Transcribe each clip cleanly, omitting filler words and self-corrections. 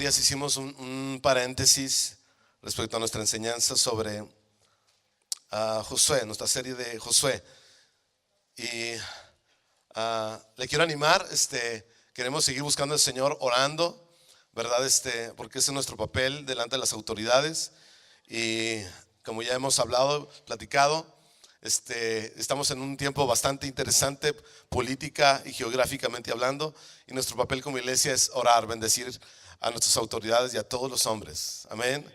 días hicimos un paréntesis respecto a nuestra enseñanza sobre Josué, nuestra serie de Josué. Y le quiero animar, queremos seguir buscando al Señor orando, ¿verdad? Porque ese es nuestro papel delante de las autoridades. Y como ya hemos hablado, platicado, estamos en un tiempo bastante interesante, política y geográficamente hablando, y nuestro papel como iglesia es orar, bendecir a nuestras autoridades y a todos los hombres, amén.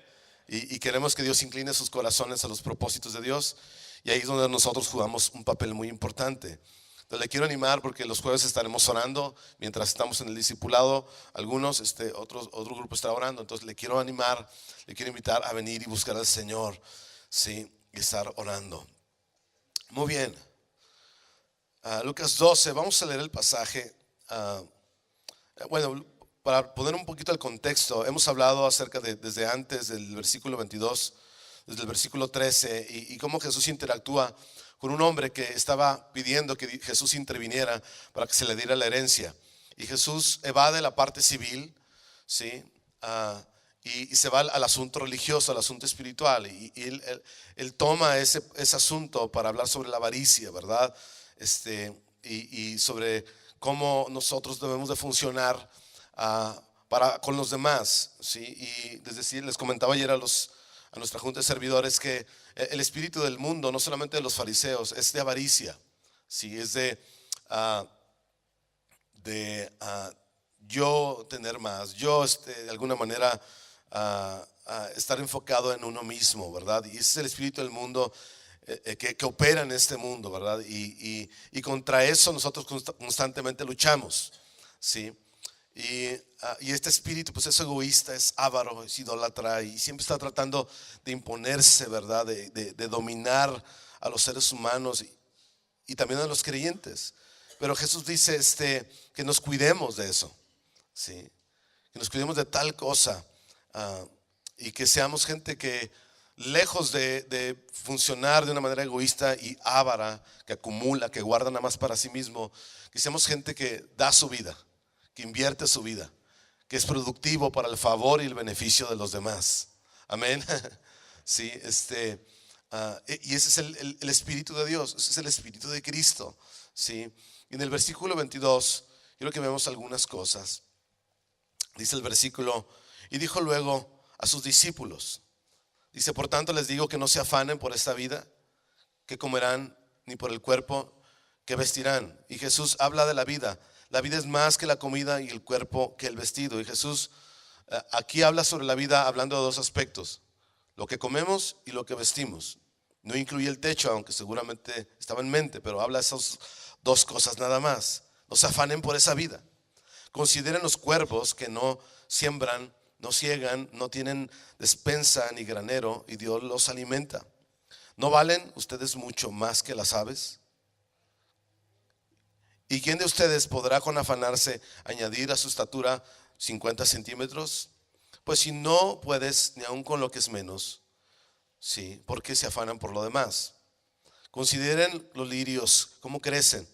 Y queremos que Dios incline sus corazones a los propósitos de Dios, y ahí es donde nosotros jugamos un papel muy importante. Entonces le quiero animar porque los jueves estaremos orando mientras estamos en el discipulado. Algunos, otro grupo está orando. Entonces le quiero animar, le quiero invitar a venir y buscar al Señor, sí, y estar orando. Muy bien. Lucas 12, vamos a leer el pasaje. Bueno, para poner un poquito el contexto, hemos hablado acerca de desde antes del versículo 22, desde el versículo 13, y cómo Jesús interactúa con un hombre que estaba pidiendo que Jesús interviniera para que se le diera la herencia. Y Jesús evade la parte civil, ¿sí? Y se va al asunto religioso, al asunto espiritual. Y él toma ese asunto para hablar sobre la avaricia, ¿verdad? Y sobre cómo nosotros debemos de funcionar con los demás, ¿sí? Y les comentaba ayer a nuestra junta de servidores que el espíritu del mundo, no solamente de los fariseos, es de avaricia, ¿sí? Es de yo tener más, yo de alguna manera estar enfocado en uno mismo, ¿verdad? Y ese es el espíritu del mundo que opera en este mundo, ¿verdad? Y contra eso nosotros constantemente luchamos, ¿sí? Y este espíritu pues es egoísta, es avaro, es idólatra y siempre está tratando de imponerse, ¿verdad? De dominar a los seres humanos y también a los creyentes. Pero Jesús dice que nos cuidemos de eso, ¿sí? Que nos cuidemos de tal cosa, y que seamos gente que lejos de funcionar de una manera egoísta y avara, que acumula, que guarda nada más para sí mismo, que seamos gente que da su vida, que invierte su vida, que es productivo para el favor y el beneficio de los demás. Amén. Sí, y ese es el Espíritu de Dios, ese es el Espíritu de Cristo, ¿sí? Y en el versículo 22 quiero que veamos algunas cosas. Dice el versículo: y dijo luego a sus discípulos, dice: por tanto les digo que no se afanen por esta vida, que comerán, ni por el cuerpo, que vestirán. Y Jesús habla de la vida. La vida es más que la comida y el cuerpo que el vestido. Y Jesús aquí habla sobre la vida hablando de dos aspectos: lo que comemos y lo que vestimos. No incluye el techo, aunque seguramente estaba en mente, pero habla de esas dos cosas nada más. No se afanen por esa vida. Consideren los cuervos que no siembran, no ciegan, no tienen despensa ni granero, y Dios los alimenta. ¿No valen ustedes mucho más que las aves? ¿Y quién de ustedes podrá con afanarse añadir a su estatura 50 centímetros? Pues si no puedes, ni aun con lo que es menos, ¿sí? ¿Por qué se afanan por lo demás? Consideren los lirios, cómo crecen,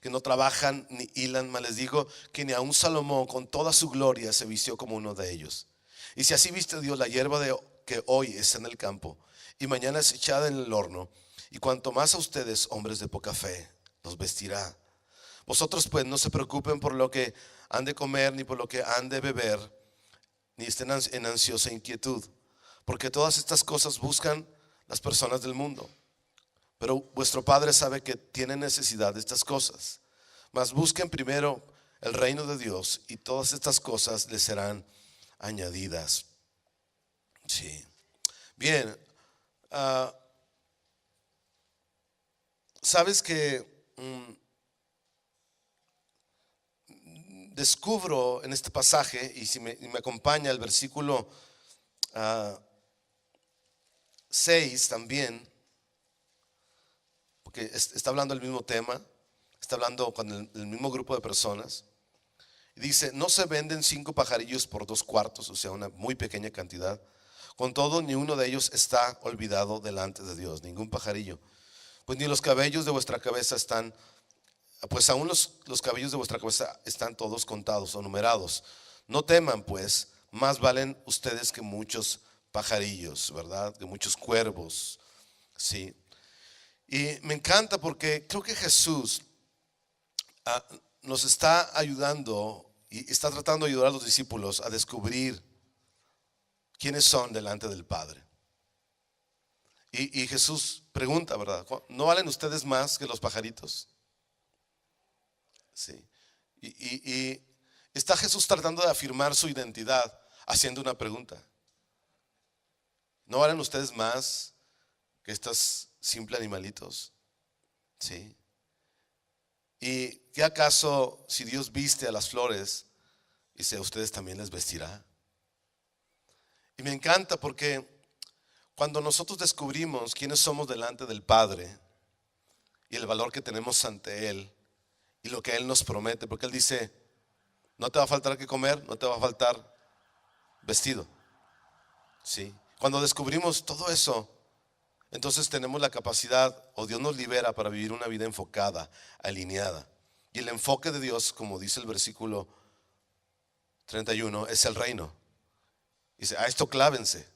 que no trabajan ni hilan, mas les digo que ni aun Salomón con toda su gloria se vistió como uno de ellos. Y si así viste Dios la hierba que hoy está en el campo y mañana es echada en el horno, y cuanto más a ustedes, hombres de poca fe, los vestirá. Vosotros pues no se preocupen por lo que han de comer, ni por lo que han de beber, ni estén en ansiosa inquietud, porque todas estas cosas buscan las personas del mundo. Pero vuestro Padre sabe que tienen necesidad de estas cosas. Mas busquen primero el reino de Dios, y todas estas cosas les serán añadidas. Sí. Bien. Sabes que descubro en este pasaje, y si me acompaña el versículo 6 también, porque está hablando el mismo tema, está hablando con el mismo grupo de personas, y dice: no se venden 5 pajarillos por 2 cuartos, o sea, una muy pequeña cantidad. Con todo, ni uno de ellos está olvidado delante de Dios, ningún pajarillo. Pues ni los cabellos de vuestra cabeza están, pues aún los cabellos de vuestra cabeza están todos contados o numerados. No teman pues, más valen ustedes que muchos pajarillos, ¿verdad? Que muchos cuervos, ¿sí? Y me encanta porque creo que Jesús nos está ayudando y está tratando de ayudar a los discípulos a descubrir quiénes son delante del Padre. Y Jesús pregunta, ¿verdad? ¿No valen ustedes más que los pajaritos? Sí. Y está Jesús tratando de afirmar su identidad haciendo una pregunta. ¿No valen ustedes más que estos simples animalitos? Sí. ¿Y qué acaso si Dios viste a las flores, dice, a ustedes también les vestirá? Y me encanta porque cuando nosotros descubrimos quiénes somos delante del Padre y el valor que tenemos ante Él y lo que Él nos promete, porque Él dice, no te va a faltar que comer, no te va a faltar vestido. ¿Sí? Cuando descubrimos todo eso, entonces tenemos la capacidad, o Dios nos libera para vivir una vida enfocada, alineada. Y el enfoque de Dios, como dice el versículo 31, es el reino. Dice, a esto clávense,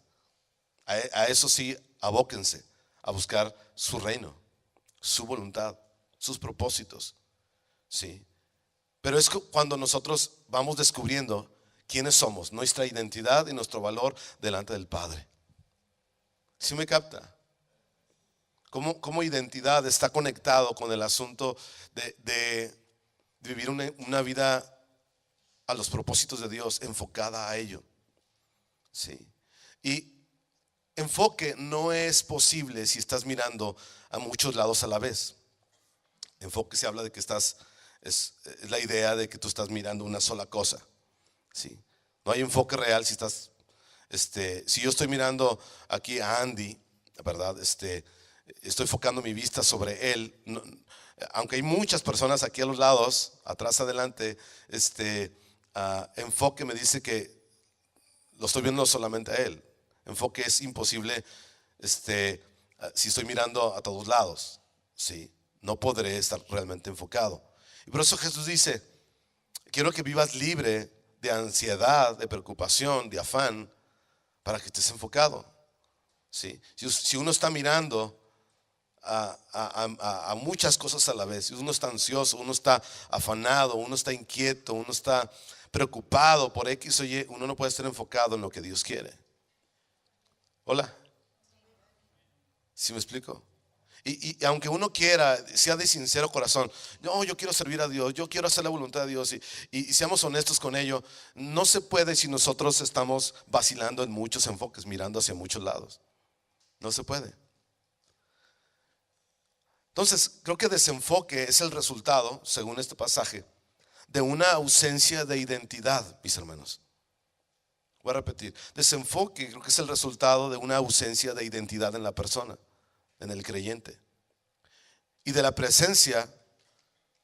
a eso sí, abóquense, a buscar su reino, su voluntad, sus propósitos. ¿Sí? Pero es cuando nosotros vamos descubriendo quiénes somos, nuestra identidad y nuestro valor delante del Padre. ¿Sí me capta? ¿Cómo identidad está conectado con el asunto de vivir una vida a los propósitos de Dios, enfocada a ello? ¿Sí? Y enfoque no es posible si estás mirando a muchos lados a la vez. Enfoque se habla de que es la idea de que tú estás mirando una sola cosa. ¿Sí? No hay enfoque real si estás, si yo estoy mirando aquí a Andy, ¿verdad? Estoy enfocando mi vista sobre él. Aunque hay muchas personas aquí a los lados, atrás, adelante, enfoque me dice que lo estoy viendo solamente a él. Enfoque es imposible, si estoy mirando a todos lados, ¿sí? No podré estar realmente enfocado. Y por eso Jesús dice, quiero que vivas libre de ansiedad, de preocupación, de afán, para que estés enfocado. ¿Sí? Si uno está mirando a muchas cosas a la vez, si uno está ansioso, uno está afanado, uno está inquieto, uno está preocupado por X o Y, uno no puede estar enfocado en lo que Dios quiere. Hola, ¿sí me explico? Y aunque uno quiera, sea de sincero corazón, no, yo quiero servir a Dios, yo quiero hacer la voluntad de Dios, y seamos honestos con ello, no se puede si nosotros estamos vacilando en muchos enfoques, mirando hacia muchos lados. No se puede. Entonces, creo que desenfoque es el resultado, según este pasaje, de una ausencia de identidad, mis hermanos. Voy a repetir, desenfoque creo que es el resultado de una ausencia de identidad en la persona, en el creyente, y de la presencia,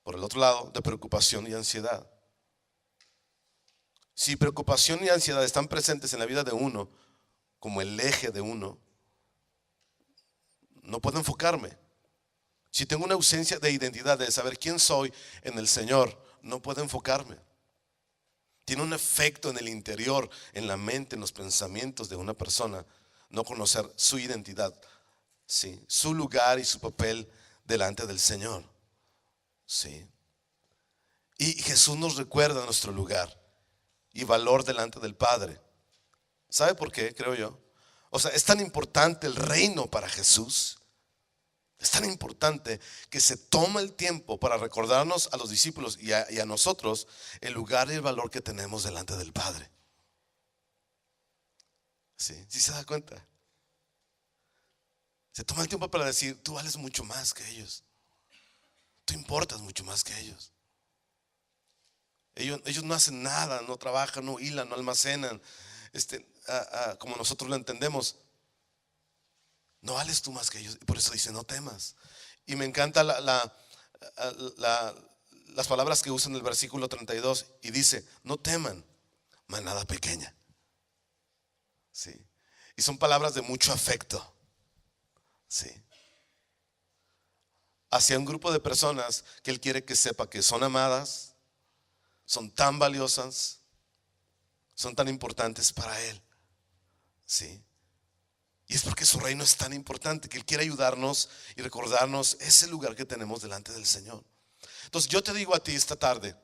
por el otro lado, de preocupación y ansiedad. Si preocupación y ansiedad están presentes en la vida de uno, como el eje de uno, no puedo enfocarme. Si tengo una ausencia de identidad, de saber quién soy en el Señor, no puedo enfocarme. Tiene un efecto en el interior, en la mente, en los pensamientos de una persona, no conocer su identidad, ¿sí? Su lugar y su papel delante del Señor, ¿sí? Y Jesús nos recuerda nuestro lugar y valor delante del Padre. ¿Sabe por qué? Creo yo. O sea, es tan importante el reino para Jesús. Es tan importante que se toma el tiempo para recordarnos a los discípulos y a nosotros el lugar y el valor que tenemos delante del Padre. ¿Sí? ¿Sí se da cuenta? Se toma el tiempo para decir, tú vales mucho más que ellos. Tú importas mucho más que ellos. Ellos no hacen nada, no trabajan, no hilan, no almacenan, como nosotros lo entendemos. No vales tú más que ellos. Y por eso dice, no temas. Y me encanta las palabras que usa en el versículo 32. Y dice, no teman, manada pequeña. ¿Sí? Y son palabras de mucho afecto. ¿Sí? Hacia un grupo de personas que Él quiere que sepa que son amadas, son tan valiosas, son tan importantes para Él. ¿Sí? Y es porque su reino es tan importante que Él quiere ayudarnos y recordarnos ese lugar que tenemos delante del Señor. Entonces yo te digo a ti esta tarde,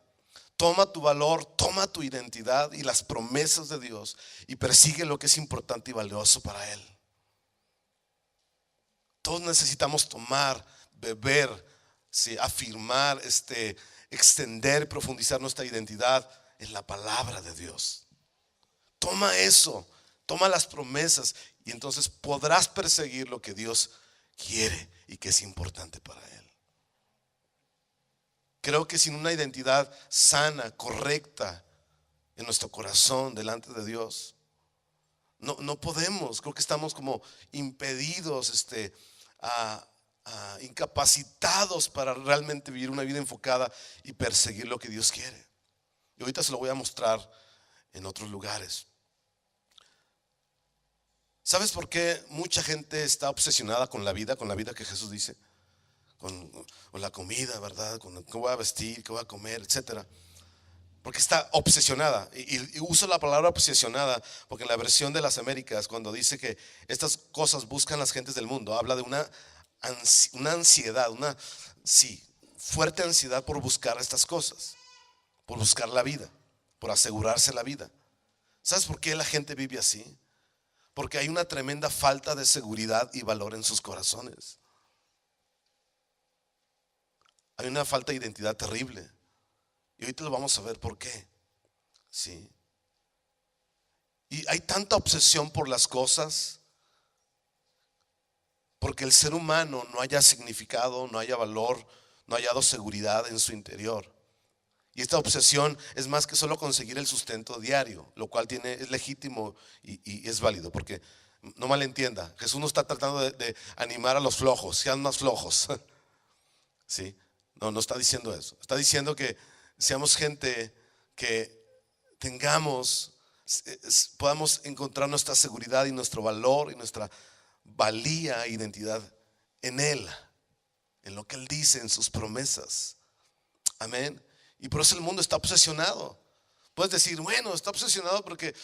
toma tu valor, toma tu identidad y las promesas de Dios y persigue lo que es importante y valioso para Él. Todos necesitamos tomar, beber, ¿sí? Afirmar, extender, profundizar nuestra identidad en la palabra de Dios. Toma eso, toma las promesas y entonces podrás perseguir lo que Dios quiere y que es importante para Él. Creo que sin una identidad sana, correcta en nuestro corazón delante de Dios, no podemos. Creo que estamos como impedidos, incapacitados para realmente vivir una vida enfocada y perseguir lo que Dios quiere. Y ahorita se lo voy a mostrar en otros lugares. ¿Sabes por qué mucha gente está obsesionada con la vida que Jesús dice? Con la comida, ¿verdad? Con qué voy a vestir, qué voy a comer, etcétera. Porque está obsesionada. Y uso la palabra obsesionada porque en la versión de las Américas, cuando dice que estas cosas buscan las gentes del mundo, habla de una ansiedad, fuerte ansiedad por buscar estas cosas, por buscar la vida, por asegurarse la vida. ¿Sabes por qué la gente vive así? Porque hay una tremenda falta de seguridad y valor en sus corazones. Hay una falta de identidad terrible. Y ahorita lo vamos a ver por qué. Sí. Y hay tanta obsesión por las cosas porque el ser humano no haya significado, no haya valor, no haya dado seguridad en su interior. Y esta obsesión es más que solo conseguir el sustento diario, lo cual es legítimo y es válido, porque no malentienda, Jesús no está tratando de animar a los flojos, sean más flojos. ¿Sí? No está diciendo eso. Está diciendo que seamos gente que podamos encontrar nuestra seguridad y nuestro valor y nuestra valía e identidad en Él, en lo que Él dice, en sus promesas. Amén. Y por eso el mundo está obsesionado. Puedes decir, bueno, está obsesionado porque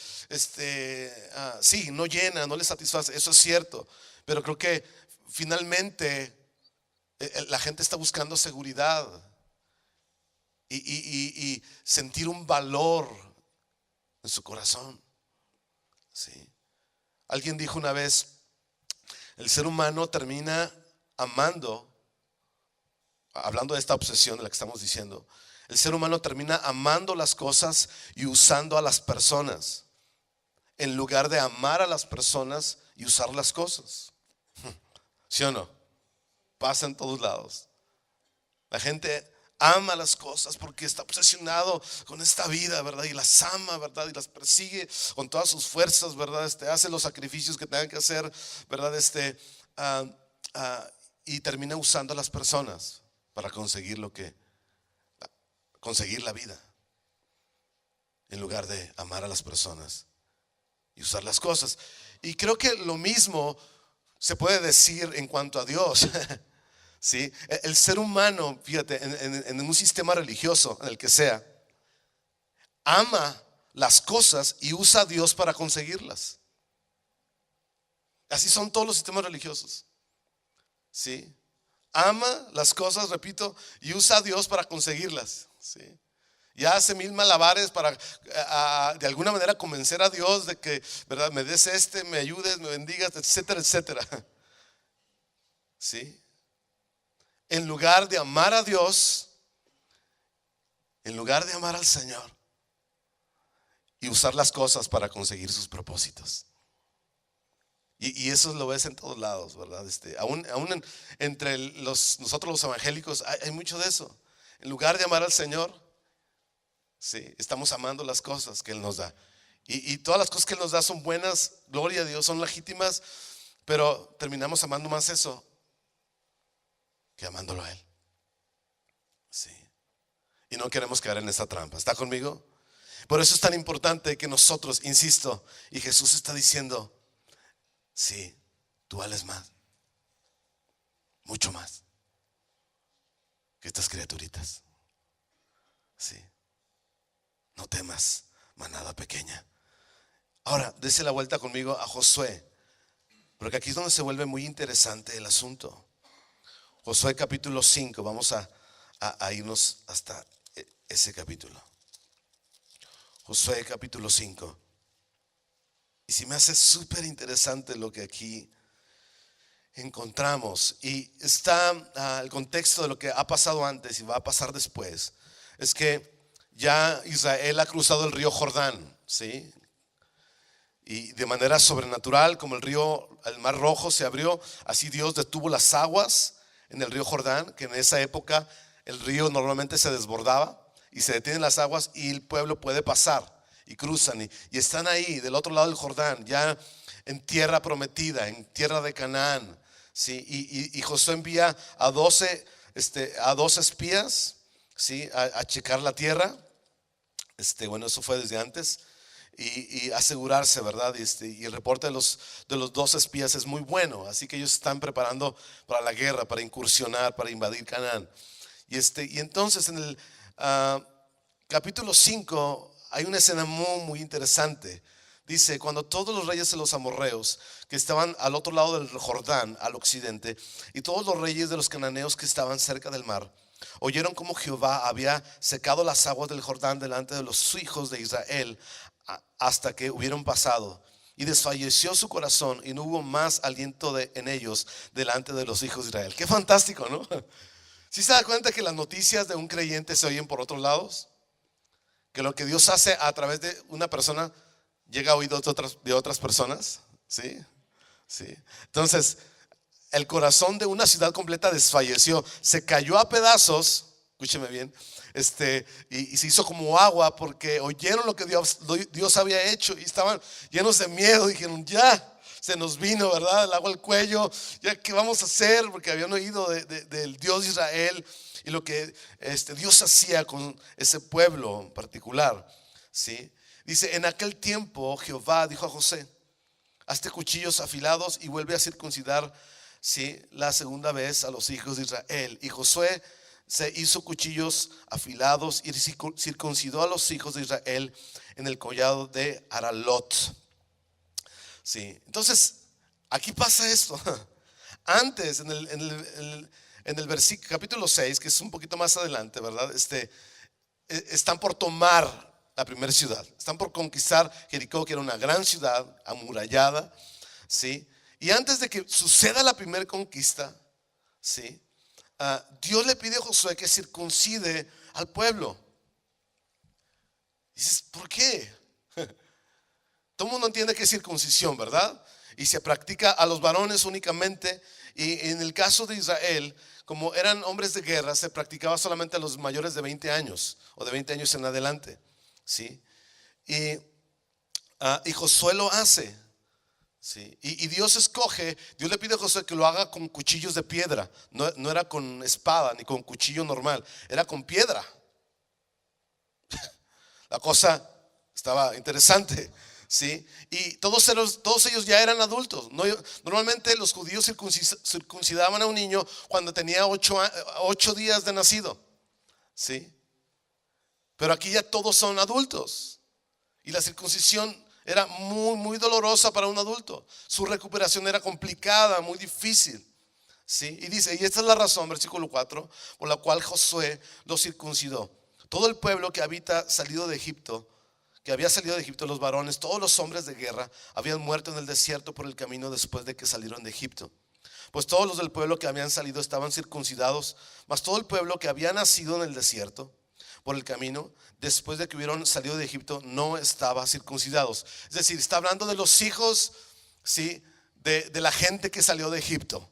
sí, no llena, no le satisface. Eso es cierto. Pero creo que finalmente la gente está buscando seguridad y sentir un valor en su corazón. ¿Sí? Alguien dijo una vez, el ser humano termina amando, hablando de esta obsesión de la que estamos diciendo, el ser humano termina amando las cosas y usando a las personas en lugar de amar a las personas y usar las cosas. ¿Sí o no? Pasa en todos lados. La gente ama las cosas porque está obsesionado con esta vida, ¿verdad? Y las ama, ¿verdad? Y las persigue con todas sus fuerzas, ¿verdad? Hace los sacrificios que tengan que hacer, ¿verdad? Y termina usando a las personas para conseguir la vida, en lugar de amar a las personas y usar las cosas. Y creo que lo mismo se puede decir en cuanto a Dios. ¿Sí? El ser humano, fíjate, en un sistema religioso, en el que sea, ama las cosas y usa a Dios para conseguirlas. Así son todos los sistemas religiosos. ¿Sí? Ama las cosas, repito, y usa a Dios para conseguirlas. ¿Sí? Y hace mil malabares para de alguna manera convencer a Dios de que, ¿verdad?, me des me ayudes, me bendigas, etcétera, etcétera. ¿Sí? En lugar de amar a Dios, en lugar de amar al Señor y usar las cosas para conseguir sus propósitos. Y eso lo ves en todos lados, ¿verdad? Aún entre nosotros los evangélicos hay mucho de eso. En lugar de amar al Señor, sí, estamos amando las cosas que Él nos da. Y todas las cosas que Él nos da son buenas, gloria a Dios, son legítimas, pero terminamos amando más eso que amándolo a Él. Sí. Y no queremos caer en esa trampa. ¿Está conmigo? Por eso es tan importante que nosotros, insisto, y Jesús está diciendo, sí, tú vales más, mucho más que estas criaturitas. Sí. No temas, manada pequeña, Ahora, dése la vuelta conmigo a Josué, porque aquí es donde se vuelve muy interesante el asunto. Josué capítulo 5, vamos a irnos hasta ese capítulo. Josué capítulo 5. Y si me hace súper interesante lo que aquí encontramos. Y está el contexto de lo que ha pasado antes y va a pasar después. Es que ya Israel ha cruzado el río Jordán, ¿sí? Y de manera sobrenatural, como el mar Rojo se abrió, así Dios detuvo las aguas en el río Jordán, que en esa época el río normalmente se desbordaba y se detienen las aguas y el pueblo puede pasar y cruzan y están ahí del otro lado del Jordán, ya en tierra prometida, en tierra de Canaán, ¿sí? Y Josué envía a 12 espías, ¿sí? A checar la tierra. Bueno, eso fue desde antes. Y asegurarse, ¿verdad? Y el reporte de los 12 espías es muy bueno. Así que ellos están preparando para la guerra, para incursionar, para invadir Canaán. Y entonces en el capítulo 5 hay una escena muy, muy interesante. Dice: cuando todos los reyes de los amorreos que estaban al otro lado del Jordán, al occidente, y todos los reyes de los cananeos que estaban cerca del mar, oyeron cómo Jehová había secado las aguas del Jordán delante de los hijos de Israel hasta que hubieron pasado, y desfalleció su corazón y no hubo más aliento en ellos delante de los hijos de Israel. Qué fantástico, ¿no? ¿Sí se da cuenta que las noticias de un creyente se oyen por otros lados? Que lo que Dios hace a través de una persona llega a oídos de otras personas. ¿Sí? ¿Sí? Entonces el corazón de una ciudad completa desfalleció, se cayó a pedazos. Escúcheme bien. Y se hizo como agua porque oyeron lo que Dios había hecho y estaban llenos de miedo. Dijeron: ya se nos vino, ¿verdad? El agua al cuello. Ya, ¿qué vamos a hacer? Porque habían oído del Dios de Israel y lo que Dios hacía con ese pueblo en particular, ¿sí? Dice: en aquel tiempo Jehová dijo a José: hazte cuchillos afilados y vuelve a circuncidar, ¿sí?, la segunda vez a los hijos de Israel. Y Josué se hizo cuchillos afilados y circuncidó a los hijos de Israel en el collado de Aralot. Sí, entonces aquí pasa esto. Antes, en el versículo capítulo 6, que es un poquito más adelante, ¿verdad? Están por tomar la primera ciudad, están por conquistar Jericó, que era una gran ciudad amurallada, ¿sí? Y antes de que suceda la primera conquista, ¿sí?, Dios le pide a Josué que circuncide al pueblo. Dices: ¿por qué? Todo el mundo entiende que es circuncisión, ¿verdad? Y se practica a los varones únicamente. Y en el caso de Israel, como eran hombres de guerra, se practicaba solamente a los mayores de 20 años o de 20 años en adelante, ¿sí? Y Josué lo hace, ¿sí? Y Dios le pide a Josué que lo haga con cuchillos de piedra. No era con espada ni con cuchillo normal, era con piedra. La cosa estaba interesante, ¿sí? Y todos ellos ya eran adultos. Normalmente los judíos circuncidaban a un niño cuando tenía 8 días de nacido, ¿sí? Pero aquí ya todos son adultos. Y la circuncisión era muy, muy dolorosa para un adulto. Su recuperación era complicada, muy difícil, ¿sí? Y dice: y esta es la razón, versículo 4, por la cual Josué los circuncidó. Todo el pueblo que había salido de Egipto, los varones, todos los hombres de guerra, habían muerto en el desierto por el camino después de que salieron de Egipto. Pues todos los del pueblo que habían salido estaban circuncidados, mas todo el pueblo que había nacido en el desierto por el camino después de que hubieron salido de Egipto no estaba circuncidados. Es decir, está hablando de los hijos, ¿sí?, de la gente que salió de Egipto,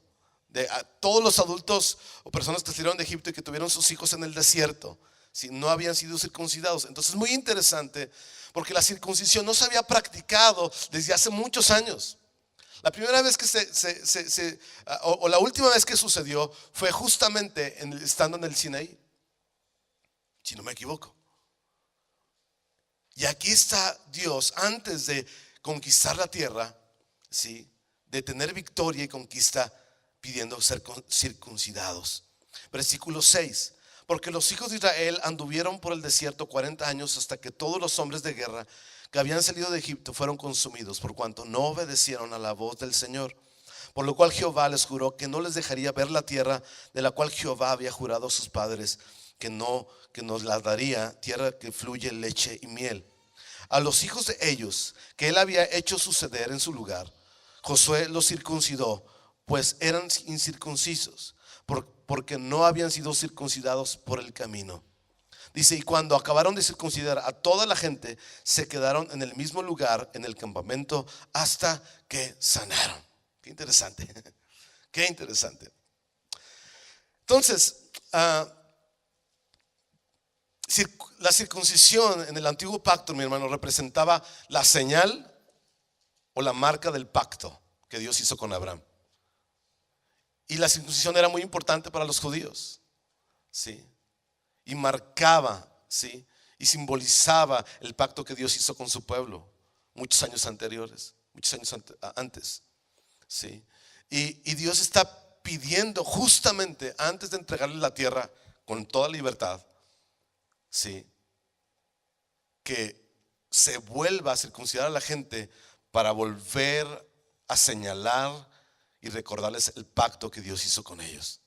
de todos los adultos o personas que salieron de Egipto y que tuvieron sus hijos en el desierto, ¿sí?, no habían sido circuncidados. Entonces es muy interesante porque la circuncisión no se había practicado desde hace muchos años. La primera vez que o la última vez que sucedió fue justamente estando en el Sinaí, si no me equivoco. Y aquí está Dios antes de conquistar la tierra, ¿sí?, de tener victoria y conquista, pidiendo ser circuncidados. Versículo 6: porque los hijos de Israel anduvieron por el desierto 40 años hasta que todos los hombres de guerra que habían salido de Egipto fueron consumidos por cuanto no obedecieron a la voz del Señor. Por lo cual Jehová les juró que no les dejaría ver la tierra de la cual Jehová había jurado a sus padres, que nos la daría, tierra que fluye leche y miel. A los hijos de ellos que él había hecho suceder en su lugar, Josué los circuncidó, pues eran incircuncisos, porque no habían sido circuncidados por el camino. Dice, y cuando acabaron de circuncidar a toda la gente, se quedaron en el mismo lugar, en el campamento, hasta que sanaron. Qué interesante, qué interesante. Entonces, la circuncisión en el antiguo pacto, mi hermano, representaba la señal o la marca del pacto que Dios hizo con Abraham. Y la circuncisión era muy importante para los judíos, ¿sí? Y marcaba, ¿sí? Y simbolizaba el pacto que Dios hizo con su pueblo muchos años anteriores, muchos años antes, ¿sí? Y Dios está pidiendo justamente antes de entregarle la tierra con toda libertad, ¿sí?, que se vuelva a circuncidar a la gente para volver a señalar y recordarles el pacto que Dios hizo con ellos.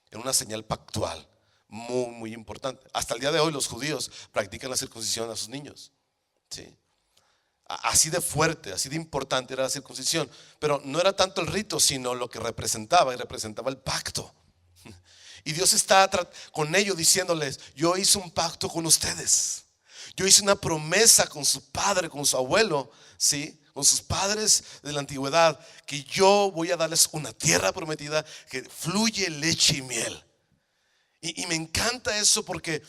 Era una señal pactual muy, muy importante. Hasta el día de hoy los judíos practican la circuncisión a sus niños, ¿sí? Así de fuerte, así de importante era la circuncisión. Pero no era tanto el rito, sino lo que representaba, y representaba el pacto. Y Dios está con ellos diciéndoles: yo hice un pacto con ustedes. Yo hice una promesa con su padre, con su abuelo, ¿sí?, con sus padres de la antigüedad, que yo voy a darles una tierra prometida que fluye leche y miel. Y me encanta eso, porque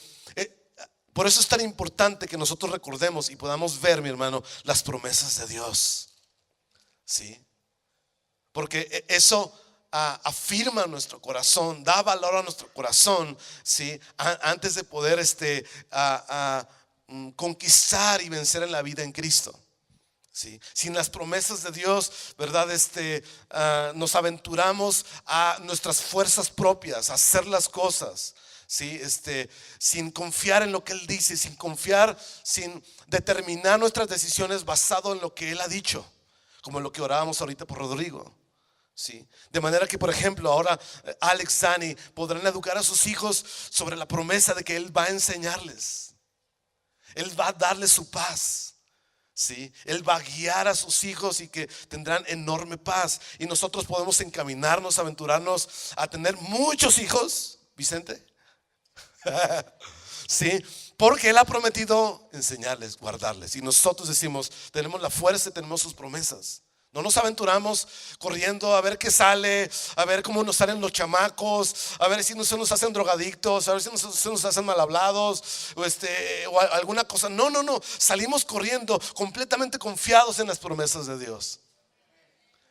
por eso es tan importante que nosotros recordemos y podamos ver, mi hermano, las promesas de Dios, ¿sí? Porque eso afirma nuestro corazón, da valor a nuestro corazón, ¿sí?, antes de poder conquistar y vencer en la vida en Cristo, ¿sí? Sin las promesas de Dios, ¿verdad? Nos aventuramos a nuestras fuerzas propias, a hacer las cosas, ¿sí? Sin confiar en lo que Él dice, sin determinar nuestras decisiones basado en lo que Él ha dicho, como lo que orábamos ahorita por Rodrigo, ¿sí? De manera que, por ejemplo, ahora Alex, Dani podrán educar a sus hijos sobre la promesa de que Él va a enseñarles, Él va a darles su paz, ¿sí? Él va a guiar a sus hijos y que tendrán enorme paz. Y nosotros podemos encaminarnos, aventurarnos a tener muchos hijos, Vicente, ¿sí? Porque Él ha prometido enseñarles, guardarles. Y nosotros decimos, tenemos la fuerza, tenemos sus promesas. No nos aventuramos corriendo a ver qué sale, a ver cómo nos salen los chamacos, a ver si no se nos hacen drogadictos, a ver si no se nos hacen mal hablados, o alguna cosa. No, salimos corriendo completamente confiados en las promesas de Dios,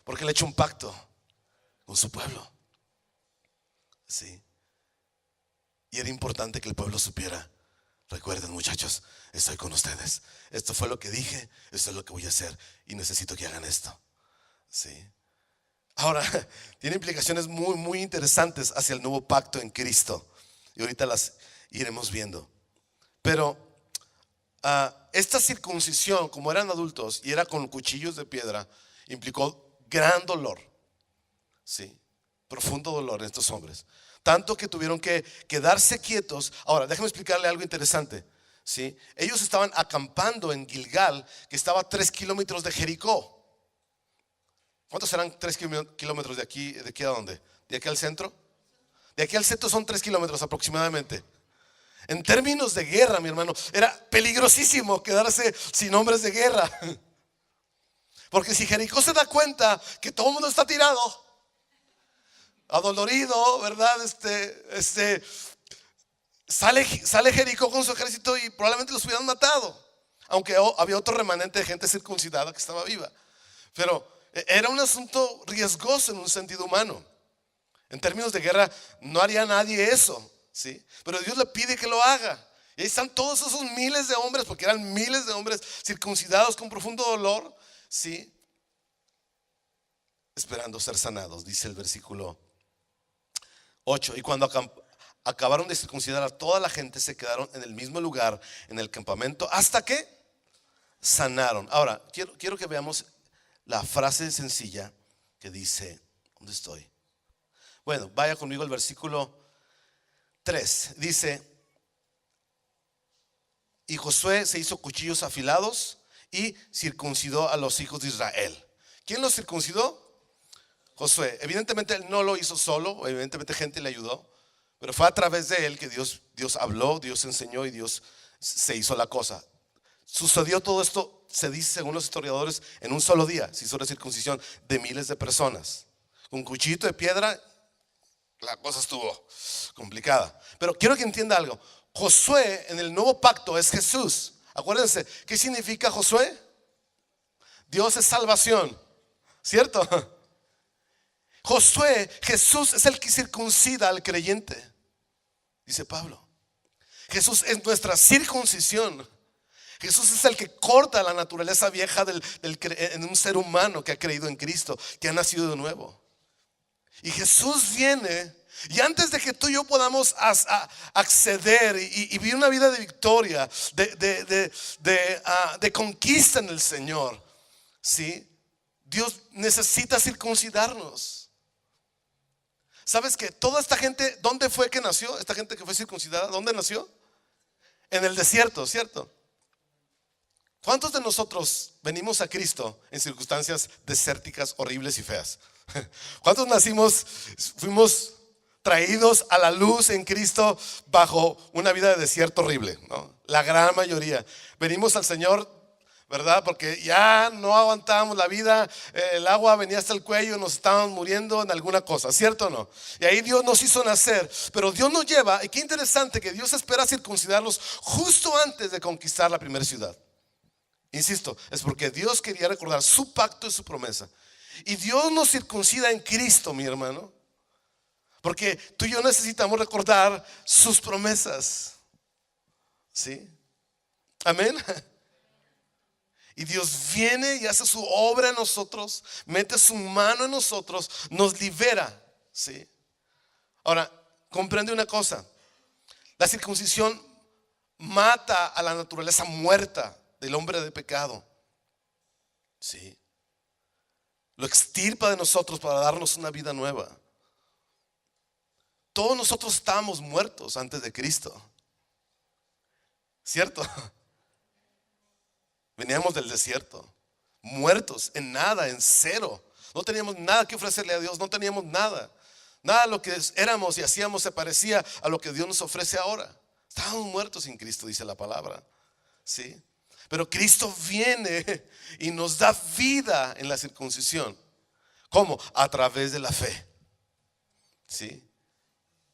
porque Él ha hecho un pacto con su pueblo, ¿sí? Y era importante que el pueblo supiera: recuerden, muchachos, estoy con ustedes. Esto fue lo que dije, esto es lo que voy a hacer, y necesito que hagan esto, ¿sí? Ahora, tiene implicaciones muy, muy interesantes hacia el nuevo pacto en Cristo, y ahorita las iremos viendo. Pero esta circuncisión, como eran adultos y era con cuchillos de piedra, implicó gran dolor, ¿sí? Profundo dolor en estos hombres, tanto que tuvieron que quedarse quietos. Ahora, déjame explicarle algo interesante, ¿sí? Ellos estaban acampando en Gilgal, que estaba a 3 kilómetros de Jericó. ¿Cuántos serán 3 kilómetros de aquí? ¿De aquí a dónde? ¿De aquí al centro? De aquí al centro son 3 kilómetros aproximadamente. En términos de guerra, mi hermano, era peligrosísimo quedarse sin hombres de guerra, porque si Jericó se da cuenta que todo el mundo está tirado, adolorido, ¿verdad? Sale Jericó con su ejército y probablemente los hubieran matado, aunque había otro remanente de gente circuncidada que estaba viva. Pero era un asunto riesgoso en un sentido humano. En términos de guerra no haría nadie eso, ¿sí? Pero Dios le pide que lo haga. Y ahí están todos esos miles de hombres, porque eran miles de hombres circuncidados con profundo dolor, ¿sí?, esperando ser sanados. Dice el versículo 8: y cuando acabaron de circuncidar a toda la gente, se quedaron en el mismo lugar, en el campamento, ¿hasta qué? sanaron. Ahora, quiero que veamos la frase sencilla que dice, ¿dónde estoy? Bueno, vaya conmigo al versículo 3. Dice: y Josué se hizo cuchillos afilados y circuncidó a los hijos de Israel. ¿Quién los circuncidó? Josué. Evidentemente él no lo hizo solo, evidentemente gente le ayudó, pero fue a través de él que Dios habló, Dios enseñó y Dios se hizo la cosa. Sucedió todo esto, se dice según los historiadores, en un solo día. Se hizo la circuncisión de miles de personas. Un cuchillito de piedra, la cosa estuvo complicada. Pero quiero que entienda algo. Josué en el nuevo pacto es Jesús. Acuérdense, ¿qué significa Josué? Dios es salvación, ¿cierto? Josué, Jesús es el que circuncida al creyente, dice Pablo. Jesús es nuestra circuncisión. Jesús es el que corta la naturaleza vieja en un ser humano que ha creído en Cristo, que ha nacido de nuevo. Y Jesús viene, y antes de que tú y yo podamos acceder y vivir una vida de victoria, de conquista en el Señor, ¿sí? Dios necesita circuncidarnos. ¿Sabes que toda esta gente, dónde fue que nació? Esta gente que fue circuncidada, ¿dónde nació? En el desierto, ¿cierto? ¿Cuántos de nosotros venimos a Cristo en circunstancias desérticas, horribles y feas? ¿Cuántos fuimos traídos a la luz en Cristo bajo una vida de desierto horrible, ¿no? La gran mayoría. Venimos al Señor, ¿verdad? Porque ya no aguantábamos la vida, el agua venía hasta el cuello, nos estábamos muriendo en alguna cosa, ¿cierto o no? Y ahí Dios nos hizo nacer, pero Dios nos lleva, y qué interesante que Dios espera circuncidarlos justo antes de conquistar la primera ciudad. Insisto, es porque Dios quería recordar su pacto y su promesa. Y Dios nos circuncida en Cristo, mi hermano, porque tú y yo necesitamos recordar sus promesas. ¿Sí? Amén. Y Dios viene y hace su obra en nosotros, mete su mano en nosotros, nos libera, ¿sí? Ahora, comprende una cosa: la circuncisión mata a la naturaleza muerta del hombre de pecado, ¿sí? Lo extirpa de nosotros para darnos una vida nueva. Todos nosotros estábamos muertos antes de Cristo, ¿cierto? Veníamos del desierto, muertos en nada, en cero. No teníamos nada que ofrecerle a Dios, no teníamos nada. Nada de lo que éramos y hacíamos se parecía a lo que Dios nos ofrece ahora. Estábamos muertos sin Cristo, dice la palabra, ¿sí? Pero Cristo viene y nos da vida en la circuncisión. ¿Cómo? A través de la fe, ¿sí?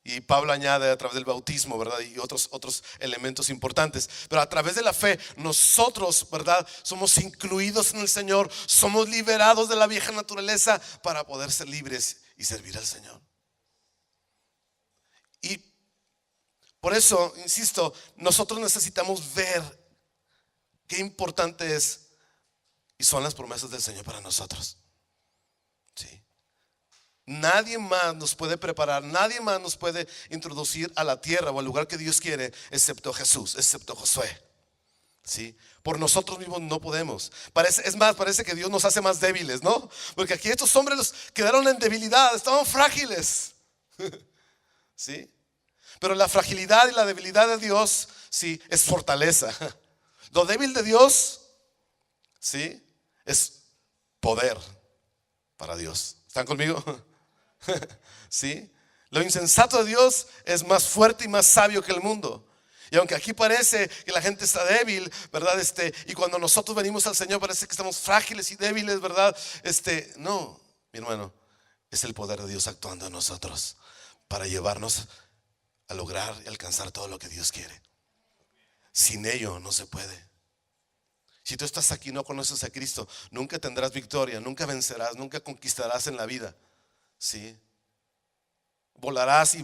Y Pablo añade a través del bautismo, ¿verdad? Y otros elementos importantes. Pero a través de la fe nosotros, ¿verdad? Somos incluidos en el Señor. Somos liberados de la vieja naturaleza para poder ser libres y servir al Señor. Y por eso, insisto, nosotros necesitamos ver qué importante es y son las promesas del Señor para nosotros, ¿sí? Nadie más nos puede preparar, nadie más nos puede introducir a la tierra o al lugar que Dios quiere, excepto Jesús, excepto Josué, ¿sí? Por nosotros mismos no podemos. Parece que Dios nos hace más débiles, ¿no? Porque aquí estos hombres quedaron en debilidad, estaban frágiles, ¿sí? Pero la fragilidad y la debilidad de Dios, sí, es fortaleza. Lo débil de Dios, sí, es poder para Dios. ¿Están conmigo? ¿Sí? Lo insensato de Dios es más fuerte y más sabio que el mundo. Y aunque aquí parece que la gente está débil, ¿verdad? Y cuando nosotros venimos al Señor parece que estamos frágiles y débiles, ¿verdad? No, mi hermano, es el poder de Dios actuando en nosotros para llevarnos a lograr y alcanzar todo lo que Dios quiere. Sin ello no se puede. Si tú estás aquí y no conoces a Cristo, nunca tendrás victoria, nunca vencerás, nunca conquistarás en la vida, ¿sí? Volarás y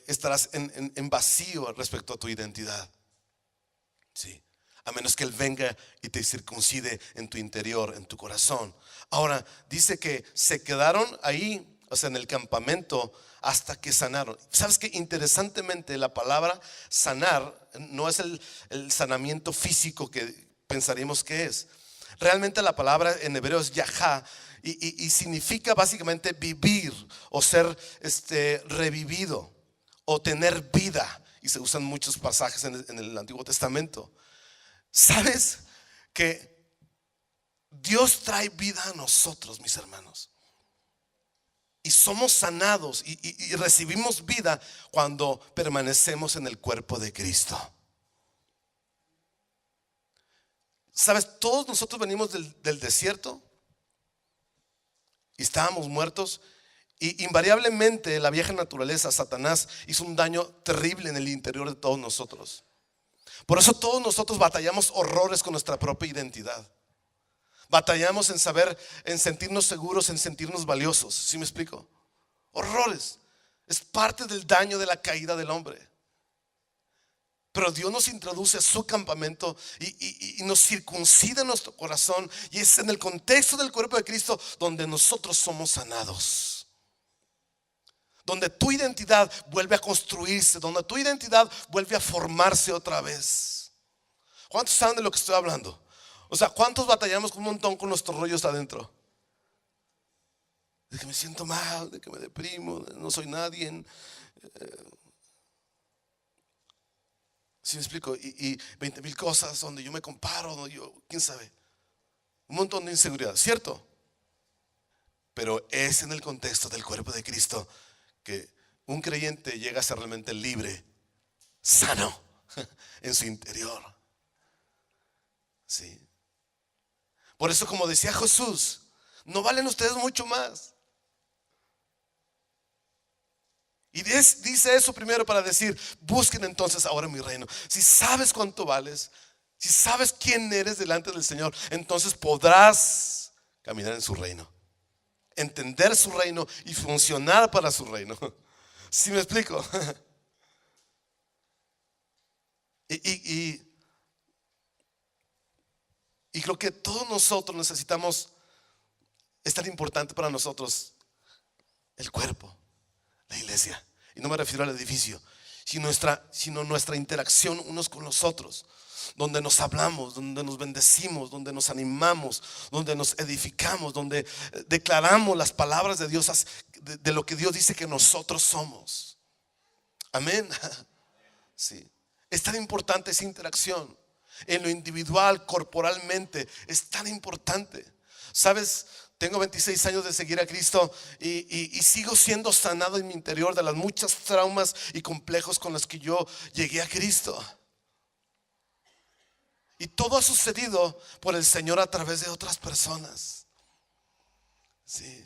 estarás en vacío respecto a tu identidad, ¿sí? A menos que Él venga y te circuncide en tu interior, en tu corazón. Ahora dice que se quedaron ahí o sea, en el campamento, hasta que sanaron. ¿Sabes qué? Interesantemente, la palabra sanar no es el sanamiento físico que pensaríamos que es. Realmente la palabra en hebreo es yahá y significa básicamente vivir o ser revivido o tener vida. Y se usan muchos pasajes en el Antiguo Testamento. ¿Sabes que Dios trae vida a nosotros, mis hermanos? Y somos sanados y recibimos vida cuando permanecemos en el cuerpo de Cristo. ¿Sabes? Todos nosotros venimos del desierto y estábamos muertos. Y invariablemente la vieja naturaleza, Satanás, hizo un daño terrible en el interior de todos nosotros. Por eso todos nosotros batallamos horrores con nuestra propia identidad. Batallamos en saber, en sentirnos seguros, en sentirnos valiosos. ¿Sí me explico? Horrores. Es parte del daño de la caída del hombre. Pero Dios nos introduce a su campamento y nos circuncida nuestro corazón. Y es en el contexto del cuerpo de Cristo donde nosotros somos sanados. Donde tu identidad vuelve a construirse, donde tu identidad vuelve a formarse otra vez. ¿Cuántos saben de lo que estoy hablando? O sea, ¿cuántos batallamos un montón con nuestros rollos adentro? De que me siento mal, de que me deprimo, no soy nadie. ¿Sí me explico? Y 20,000 cosas donde yo me comparo, donde yo, quién sabe. Un montón de inseguridad, ¿cierto? Pero es en el contexto del cuerpo de Cristo que un creyente llega a ser realmente libre, sano en su interior. Sí. Por eso, como decía Jesús, no valen ustedes mucho más. Y dice eso primero para decir: busquen entonces ahora mi reino. Si sabes cuánto vales, si sabes quién eres delante del Señor, entonces podrás caminar en su reino, entender su reino y funcionar para su reino. ¿Sí me explico? Y creo que todos nosotros necesitamos, es tan importante para nosotros el cuerpo, la iglesia. Y no me refiero al edificio, sino nuestra interacción unos con los otros, donde nos hablamos, donde nos bendecimos, donde nos animamos, donde nos edificamos, donde declaramos las palabras de Dios, de lo que Dios dice que nosotros somos. Amén. Sí. Es tan importante esa interacción en lo individual, corporalmente. Es tan importante. Sabes, tengo 26 años de seguir a Cristo y sigo siendo sanado en mi interior de las muchas traumas y complejos con los que yo llegué a Cristo. Y todo ha sucedido por el Señor a través de otras personas. Sí.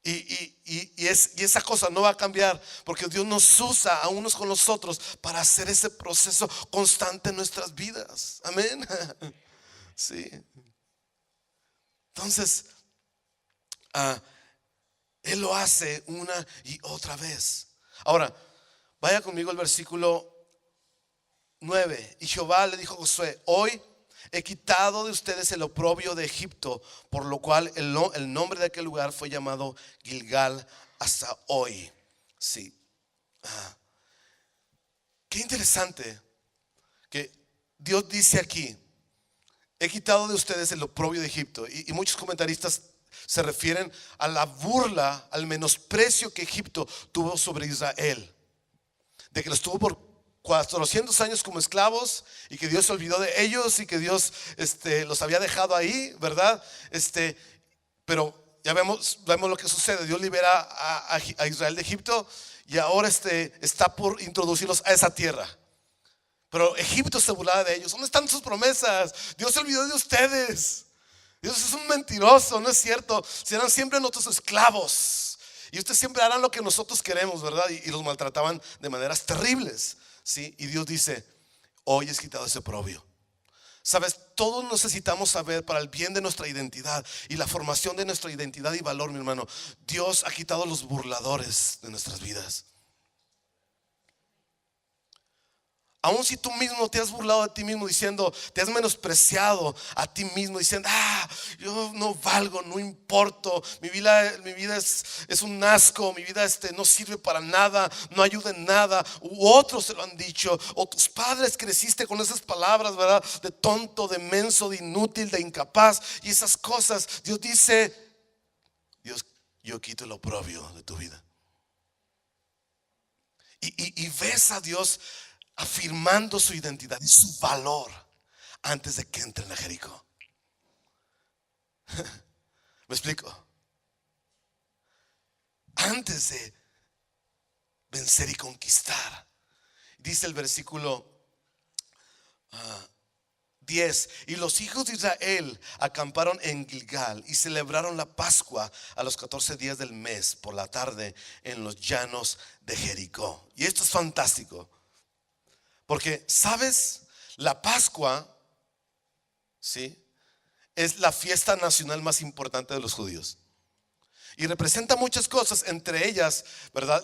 Y esa cosa no va a cambiar, porque Dios nos usa a unos con los otros para hacer ese proceso constante en nuestras vidas. Amén. Sí. Entonces, Él lo hace una y otra vez. Ahora, vaya conmigo al versículo 9. Y Jehová le dijo a Josué: hoy he quitado de ustedes el oprobio de Egipto, por lo cual el nombre de aquel lugar fue llamado Gilgal hasta hoy. Sí. Qué interesante que Dios dice aquí: he quitado de ustedes el oprobio de Egipto. Y muchos comentaristas se refieren a la burla, al menosprecio que Egipto tuvo sobre Israel, de que los tuvo por 400 años como esclavos y que Dios se olvidó de ellos y que Dios los había dejado ahí, ¿verdad? Pero ya vemos lo que sucede. Dios libera a Israel de Egipto y ahora está por introducirlos a esa tierra. Pero Egipto se burlaba de ellos. ¿Dónde están sus promesas? Dios se olvidó de ustedes. Dios es un mentiroso, no es cierto. Serán siempre nuestros esclavos y ustedes siempre harán lo que nosotros queremos, ¿verdad? Y los maltrataban de maneras terribles. ¿Sí? Y Dios dice: hoy es quitado ese oprobio. Sabes, todos necesitamos saber, para el bien de nuestra identidad y la formación de nuestra identidad y valor, mi hermano, Dios ha quitado los burladores de nuestras vidas. Aun si tú mismo te has burlado de ti mismo diciendo, te has menospreciado a ti mismo diciendo, yo no valgo, no importo, mi vida es un asco, mi vida no sirve para nada, no ayuda en nada. U otros se lo han dicho, o tus padres creciste con esas palabras, ¿verdad? De tonto, de menso, de inútil, de incapaz y esas cosas. Dios dice, yo quito el oprobio de tu vida. Y ves a Dios afirmando su identidad y su valor antes de que entren a Jericó. ¿Me explico? Antes de vencer y conquistar. Dice el versículo 10: y los hijos de Israel acamparon en Gilgal y celebraron la Pascua a los 14 días del mes por la tarde en los llanos de Jericó. Y esto es fantástico, porque sabes, la Pascua, ¿sí?, es la fiesta nacional más importante de los judíos. Y representa muchas cosas, entre ellas, ¿verdad?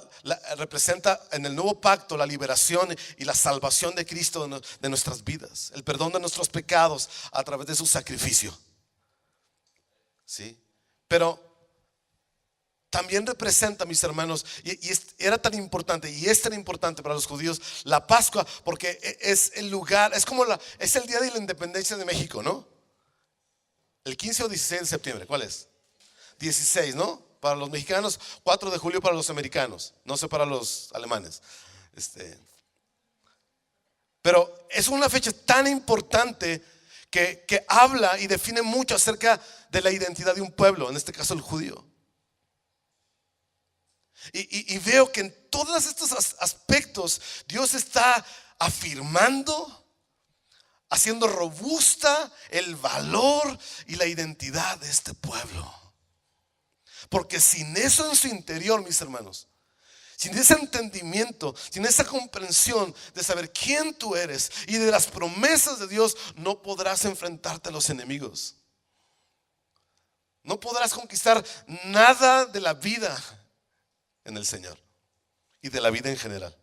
Representa en el nuevo pacto la liberación y la salvación de Cristo de nuestras vidas, el perdón de nuestros pecados a través de su sacrificio. ¿Sí? Pero también representa, mis hermanos, era tan importante y es tan importante para los judíos la Pascua, porque es el lugar, es el día de la independencia de México, ¿no? El 15 o 16 de septiembre, ¿cuál es? 16, ¿no? Para los mexicanos, 4 de julio para los americanos, no sé para los alemanes. Pero es una fecha tan importante que habla y define mucho acerca de la identidad de un pueblo, en este caso el judío. Y veo que en todos estos aspectos Dios está afirmando, haciendo robusta el valor y la identidad de este pueblo. Porque sin eso en su interior, mis hermanos, sin ese entendimiento, sin esa comprensión de saber quién tú eres y de las promesas de Dios, no podrás enfrentarte a los enemigos. No podrás conquistar nada de la vida en el Señor y de la vida en general.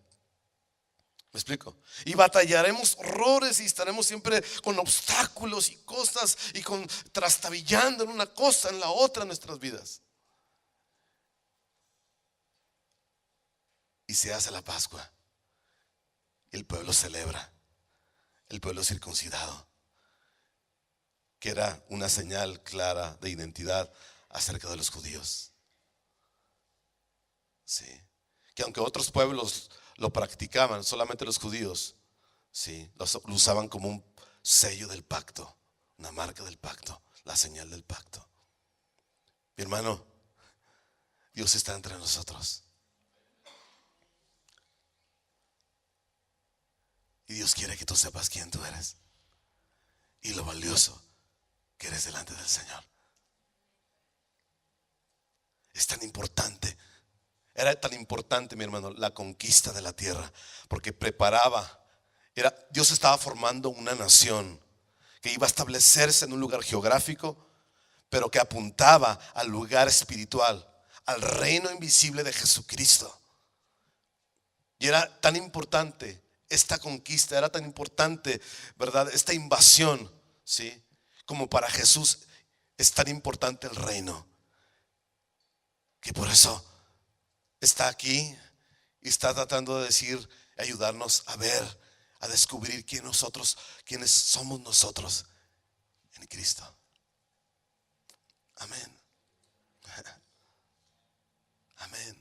¿Me explico? Y batallaremos horrores y estaremos siempre con obstáculos y cosas y trastabillando en una cosa, en la otra en nuestras vidas. Y se hace la Pascua. El pueblo celebra. El pueblo circuncidado, que era una señal clara de identidad acerca de los judíos. Sí. Que aunque otros pueblos lo practicaban, solamente los judíos, sí, lo usaban como un sello del pacto, una marca del pacto, la señal del pacto. Mi hermano, Dios está entre nosotros. Y Dios quiere que tú sepas quién tú eres y lo valioso que eres delante del Señor. Es tan importante. Era tan importante, mi hermano, la conquista de la tierra, porque Dios estaba formando una nación que iba a establecerse en un lugar geográfico, pero que apuntaba al lugar espiritual, al reino invisible de Jesucristo. Y era tan importante esta conquista, era tan importante, ¿verdad?, esta invasión, ¿sí?, como para Jesús es tan importante el reino, que por eso está aquí y está tratando de decir, ayudarnos a ver, a descubrir quiénes somos nosotros en Cristo. Amén. Amén.